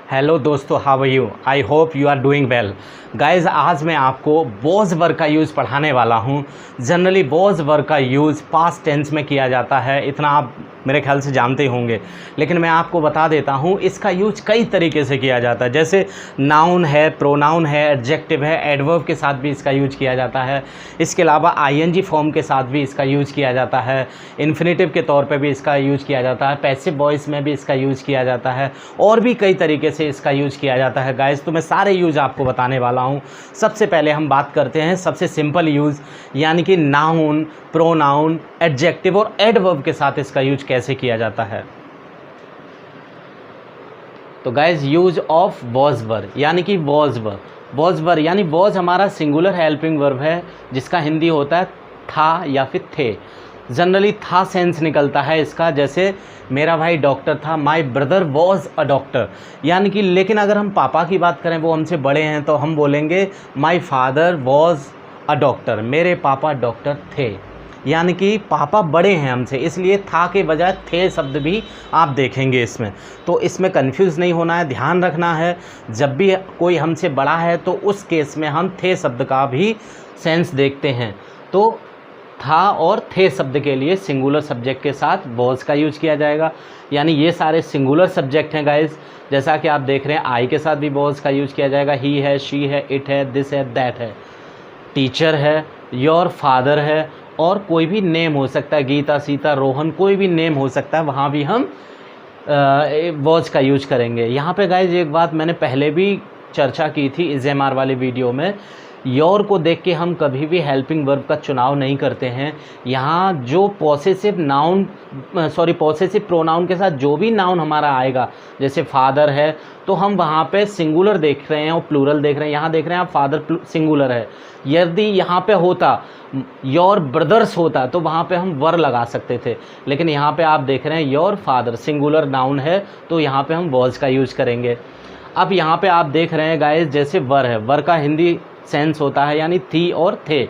Hello दोस्तों, how are you? I hope you are doing well. Guys, आज मैं आपको वॉज वर्ब का यूज़ पढ़ाने वाला हूँ। जनरली वॉज वर्ब का यूज़ पास्ट टेंस में किया जाता है, इतना आप मेरे ख्याल से जानते होंगे, लेकिन मैं आपको बता देता हूँ इसका यूज कई तरीके से किया जाता है। जैसे नाउन है, प्रोनाउन है, एडजेक्टिव है, एडवर्ब के साथ भी इसका यूज किया जाता है। इसके अलावा आईएनजी फॉर्म के साथ भी इसका यूज किया जाता है। इन्फिनेटिव के तौर पे भी इसका यूज किया जाता है। पैसिव वॉइस में भी इसका यूज किया जाता है और भी कई तरीके से इसका यूज किया जाता है। गाइस, तो मैं सारे यूज आपको बताने वाला हूँ। सबसे पहले हम बात करते हैं सबसे सिंपल यूज, यानी कि नाउन, प्रोनाउन, एडजेक्टिव और एडवर्ब के साथ इसका यूज कैसे किया जाता है। तो guys, use of was verb, यानी कि वॉज वर्ब। वॉज वर्ब यानी वॉज हमारा सिंगुलर हेल्पिंग वर्ब है, जिसका हिंदी होता है था या फिर थे। जनरली था सेंस निकलता है इसका, जैसे मेरा भाई डॉक्टर था, my brother was a doctor, यानी कि। लेकिन अगर हम पापा की बात करें, वो हमसे बड़े हैं, तो हम बोलेंगे my father was a doctor, मेरे पापा डॉक्टर थे, यानी कि पापा बड़े हैं हमसे, इसलिए था के बजाय थे शब्द भी आप देखेंगे इसमें। तो इसमें कंफ्यूज नहीं होना है, ध्यान रखना है, जब भी कोई हमसे बड़ा है तो उस केस में हम थे शब्द का भी सेंस देखते हैं। तो था और थे शब्द के लिए सिंगुलर सब्जेक्ट के साथ वॉज का यूज किया जाएगा, यानी ये सारे सिंगुलर सब्जेक्ट हैं गाइस। जैसा कि आप देख रहे हैं, आई के साथ भी वॉज का यूज किया जाएगा। ही है, शी है, इट है, दिस है, दैट है, टीचर है, योर फादर है, और कोई भी नेम हो सकता है, गीता, सीता, रोहन, कोई भी नेम हो सकता है, वहाँ भी हम वॉज का यूज करेंगे। यहाँ पे गाइज एक बात मैंने पहले भी चर्चा की थी इस एमआर वाले वीडियो में, योर को देख के हम कभी भी हेल्पिंग वर्ब का चुनाव नहीं करते हैं। यहाँ जो पॉसेसिव नाउन पॉसेसिव प्रोनाउन के साथ जो भी नाउन हमारा आएगा, जैसे फादर है तो हम वहाँ पे सिंगुलर देख रहे हैं और प्लूरल देख रहे हैं। यहाँ देख रहे हैं आप, फादर सिंगुलर है। यदि यहाँ पे होता योर ब्रदर्स होता तो वहाँ पे हम वर लगा सकते थे, लेकिन यहाँ पे आप देख रहे हैं योर फादर सिंगुलर नाउन है, तो यहाँ पे हम वॉज का यूज करेंगे। अब यहाँ पे आप देख रहे हैं गाइस, जैसे वर है, वर का हिंदी सेंस होता है यानी थी और थे,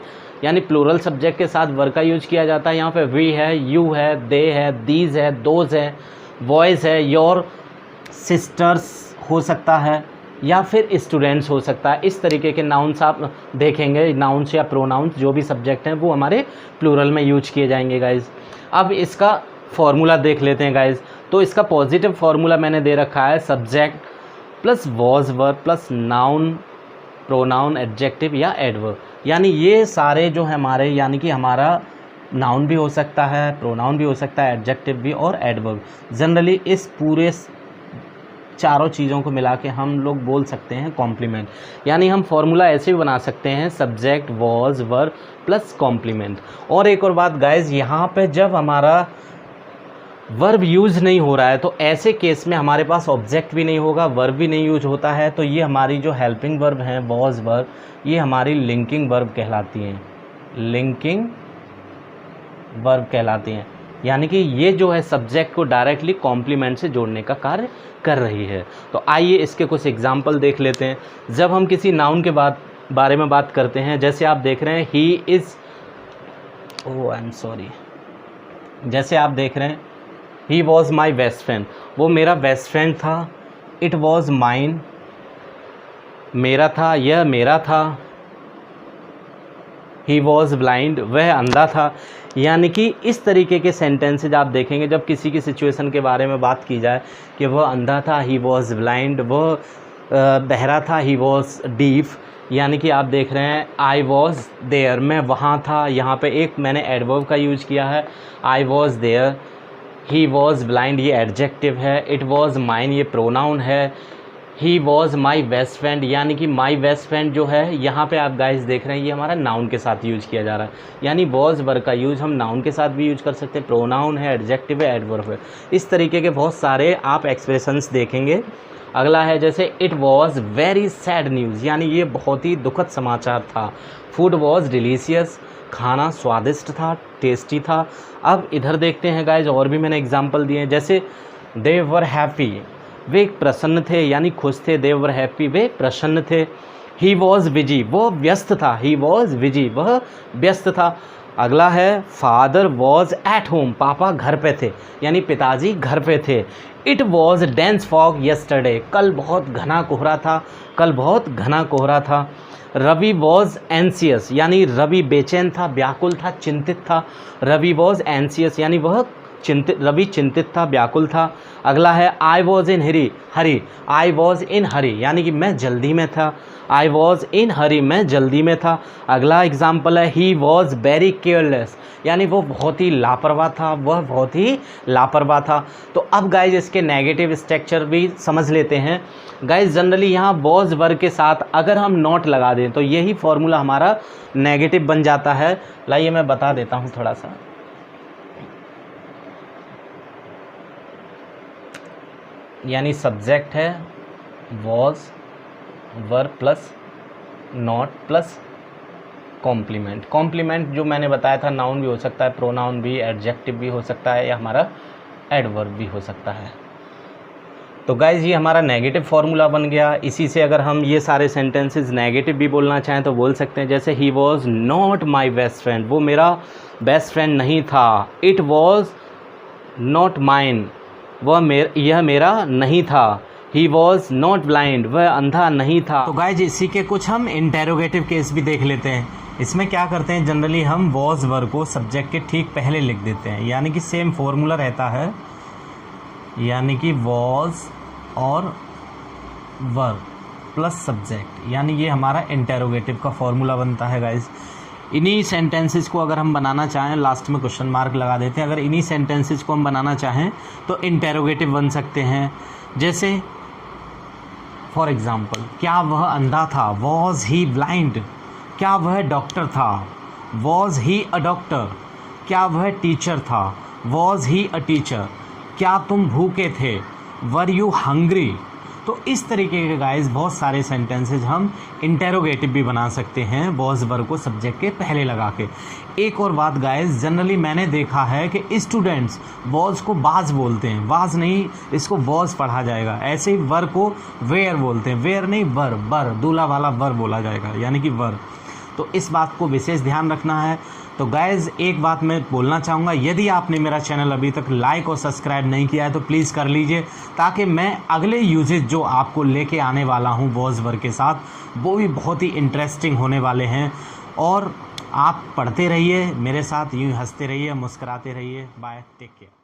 यानी प्लूरल सब्जेक्ट के साथ वर का यूज किया जाता है। यहाँ पे वी है, यू है, दे है, दीज है, दोज है, बॉयज़ है, योर सिस्टर्स हो सकता है, या फिर स्टूडेंट्स हो सकता है। इस तरीके के नाउन्स आप देखेंगे, नाउन्स या प्रोनाउंस जो भी सब्जेक्ट हैं वो हमारे प्लूरल में यूज किए जाएंगे गाइज। अब इसका फॉर्मूला देख लेते हैं गाइज। तो इसका पॉजिटिव फार्मूला मैंने दे रखा है, subject plus was verb plus noun, pronoun, adjective या एडवर्ब, यानी ये सारे जो है हमारे, यानी कि हमारा नाउन भी हो सकता है, प्रोनाउन भी हो सकता है, एडजेक्टिव भी और एडवर्ब। जनरली इस पूरे चारों चीज़ों को मिला के हम लोग बोल सकते हैं कॉम्प्लीमेंट, यानी हम फॉर्मूला ऐसे भी बना सकते हैं, subject was verb plus complement. और एक और बात गाइज, यहाँ पे जब हमारा वर्ब यूज़ नहीं हो रहा है तो ऐसे केस में हमारे पास ऑब्जेक्ट भी नहीं होगा, वर्ब भी नहीं यूज होता है, तो ये हमारी जो हेल्पिंग वर्ब हैं वॉज वर्ब, ये हमारी लिंकिंग वर्ब कहलाती हैं, लिंकिंग वर्ब कहलाती हैं, यानी कि ये जो है सब्जेक्ट को डायरेक्टली कॉम्प्लीमेंट से जोड़ने का कार्य कर रही है। तो आइए इसके कुछ एग्जाम्पल देख लेते हैं। जब हम किसी नाउन के बारे में बात करते हैं, जैसे आप देख रहे हैं he is, oh I am sorry, जैसे आप देख रहे हैं ही वॉज माई बेस्ट फ्रेंड, वो मेरा बेस्ट फ्रेंड था। इट वॉज माइन, मेरा था, यह मेरा था। ही वॉज ब्लाइंड, वह अंधा था। यानी कि इस तरीके के सेंटेंसेज आप देखेंगे जब किसी की सिचुएशन के बारे में बात की जाए कि वह अंधा था, ही वॉज ब्लाइंड, वह बहरा था, ही वॉज डीफ, यानी कि आप देख रहे हैं आई वॉज देयर, मैं वहाँ था। यहाँ पे एक मैंने एडवर्ब का यूज किया है, I was there. He was blind ये एडजेक्टिव है, इट वॉज माइन ये प्रोनाउन है, he was my best friend, यानी कि माई बेस्ट फ्रेंड जो है यहाँ पे आप गाइस देख रहे हैं ये हमारा नाउन के साथ यूज किया जा रहा है, यानी वॉज वर्ब का यूज हम नाउन के साथ भी यूज कर सकते हैं, प्रोनाउन है, एडजेक्टिव है, एडवर्ब है। इस तरीके के बहुत सारे आप एक्सप्रेशंस देखेंगे। अगला है जैसे it was very sad news, यानी ये बहुत ही दुखद समाचार था। फूड वॉज डिलीशियस, खाना स्वादिष्ट था, टेस्टी था। अब इधर देखते हैं गाइज, और भी मैंने एग्जाम्पल दिए हैं, जैसे दे वर हैप्पी, वे प्रसन्न थे, यानी खुश थे। दे वर हैप्पी, वे प्रसन्न थे। ही वॉज बिजी, वो व्यस्त था। ही वॉज बिजी, वह व्यस्त था। अगला है फादर वॉज एट होम, पापा घर पे थे, यानी पिताजी घर पे थे। It was dense fog yesterday, कल बहुत घना कोहरा था, कल बहुत घना कोहरा था। रवि वॉज एंसियस, यानी रवि बेचैन था, व्याकुल था, चिंतित था। रवि वॉज एंसियस, यानी वह रवि चिंतित था, व्याकुल था। अगला है I was in Hari, I was in हरी, यानी कि मैं जल्दी में था। आई वॉज इन हरी, मैं जल्दी में था। अगला एग्जाम्पल है ही वॉज वेरी केयरलेस, यानी वो बहुत ही लापरवाह था, वह बहुत ही लापरवाह था। तो अब गाइज इसके नेगेटिव स्ट्रक्चर भी समझ लेते हैं। गाइज जनरली यहाँ वॉज वर्ब के साथ अगर हम नॉट लगा दें तो यही फॉर्मूला हमारा नेगेटिव बन जाता है। लाइए मैं बता देता हूँ थोड़ा सा। यानी सब्जेक्ट है was, verb plus not plus complement. Complement जो मैंने बताया था नाउन भी हो सकता है, प्रोनाउन भी, एडजेक्टिव भी हो सकता है, या हमारा एडवर्ब भी हो सकता है। तो गाइज ये हमारा नेगेटिव फार्मूला बन गया। इसी से अगर हम ये सारे सेंटेंसेस नेगेटिव भी बोलना चाहें तो बोल सकते हैं, जैसे he was not my best friend, वो मेरा बेस्ट फ्रेंड नहीं था। इट वॉज नॉट माइन, यह मेरा नहीं था। ही वॉज नॉट ब्लाइंड, वह अंधा नहीं था। तो गाइज इसी के कुछ हम इंटेरोगेटिव केस भी देख लेते हैं। इसमें क्या करते हैं, जनरली हम वॉज वर्ब को सब्जेक्ट के ठीक पहले लिख देते हैं, यानी कि सेम फॉर्मूला रहता है, यानी कि वॉज और वर्ब प्लस सब्जेक्ट, यानी ये हमारा इंटेरोगेटिव का फॉर्मूला बनता है गाइज। इन्हीं सेंटेंसेस को अगर हम बनाना चाहें, लास्ट में क्वेश्चन मार्क लगा देते हैं, अगर इन्हीं सेंटेंसेस को हम बनाना चाहें तो इंटेरोगेटिव बन सकते हैं। जैसे फॉर एग्जाम्पल, क्या वह अंधा था, वॉज ही ब्लाइंड। क्या वह डॉक्टर था, वॉज ही अ डॉक्टर। क्या वह टीचर था, वॉज ही अ टीचर। क्या तुम भूखे थे, वर यू हंग्री। तो इस तरीके के गाइस बहुत सारे सेंटेंसेज हम इंटेरोगेटिव भी बना सकते हैं वॉज वर्ब को सब्जेक्ट के पहले लगा के। एक और बात गाइस, जनरली मैंने देखा है कि स्टूडेंट्स वॉज को बाज बोलते हैं, वाज नहीं, इसको वॉज पढ़ा जाएगा। ऐसे ही वर्ब को वेयर बोलते हैं, वेयर नहीं वर, बर दूल्हा वाला वर बोला जाएगा, यानी कि वर। तो इस बात को विशेष ध्यान रखना है। तो गाइज़ एक बात मैं बोलना चाहूँगा, यदि आपने मेरा चैनल अभी तक लाइक और सब्सक्राइब नहीं किया है तो प्लीज़ कर लीजिए, ताकि मैं अगले यूजेज जो आपको लेके आने वाला हूँ वॉज वर्ब के साथ वो भी बहुत ही इंटरेस्टिंग होने वाले हैं। और आप पढ़ते रहिए मेरे साथ, यूँ हंसते रहिए, मुस्कुराते रहिए। Bye, take care.